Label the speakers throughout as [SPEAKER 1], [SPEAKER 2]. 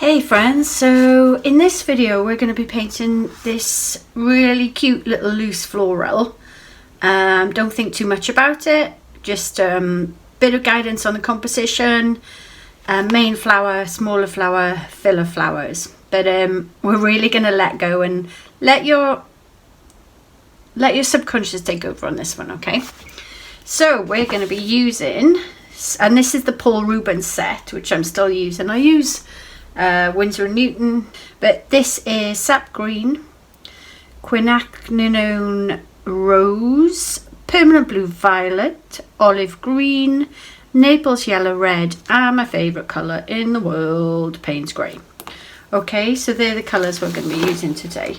[SPEAKER 1] Hey friends, so in this video we're going to be painting this really cute little loose floral. Don't think too much about it, just bit of guidance on the composition, main flower, smaller flower, filler flowers. But we're really going to let go and let your subconscious take over on this one, okay? So we're going to be using, and this is the Paul Rubens set, which I'm still using. I use Winsor & Newton, but this is sap green, quinacridone rose, permanent blue violet, olive green, Naples yellow red, and my favourite colour in the world, Payne's grey. Okay, so they're the colours we're going to be using today.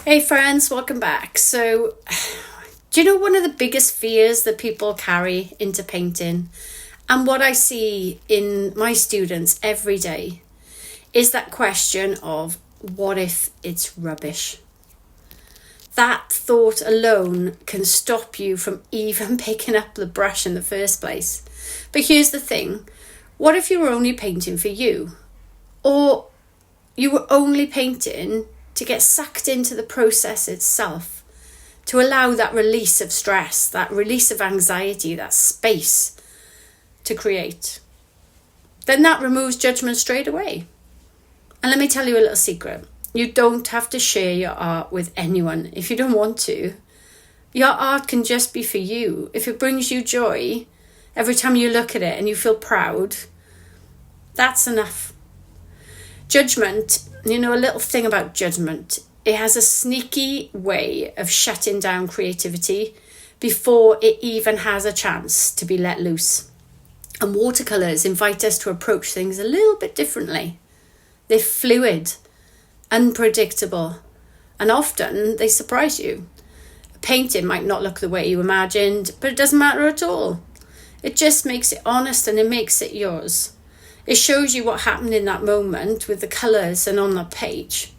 [SPEAKER 1] Hey friends, welcome back. So do you know one of the biggest fears that people carry into painting, and what I see in my students every day, is that question of what if it's rubbish? That thought alone can stop you from even picking up the brush in the first place. But here's the thing, what if you were only painting for you? Or you were only painting to get sucked into the process itself, to allow that release of stress, that release of anxiety, that space to create? Then that removes judgment straight away. And let me tell you a little secret. You don't have to share your art with anyone if you don't want to. Your art can just be for you. If it brings you joy every time you look at it and you feel proud, that's enough. Judgment, you know, a little thing about judgment, it has a sneaky way of shutting down creativity before it even has a chance to be let loose. And watercolours invite us to approach things a little bit differently. They're fluid, unpredictable, and often they surprise you. A painting might not look the way you imagined, but it doesn't matter at all. It just makes it honest and it makes it yours. It shows you what happened in that moment with the colours and on that page.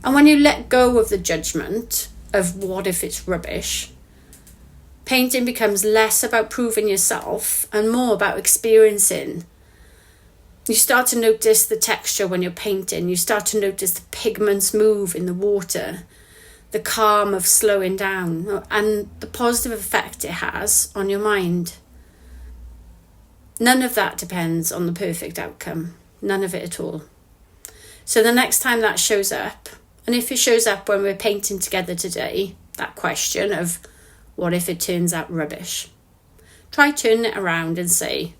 [SPEAKER 1] And when you let go of the judgment of what if it's rubbish, painting becomes less about proving yourself and more about experiencing. You start to notice the texture when you're painting. You start to notice the pigments move in the water, the calm of slowing down, and the positive effect it has on your mind. None of that depends on the perfect outcome. None of it at all. So the next time that shows up, and if it shows up when we're painting together today, that question of what if it turns out rubbish? Try turning it around and say,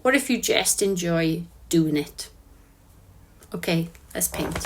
[SPEAKER 1] what if you just enjoy doing it? Okay, let's paint.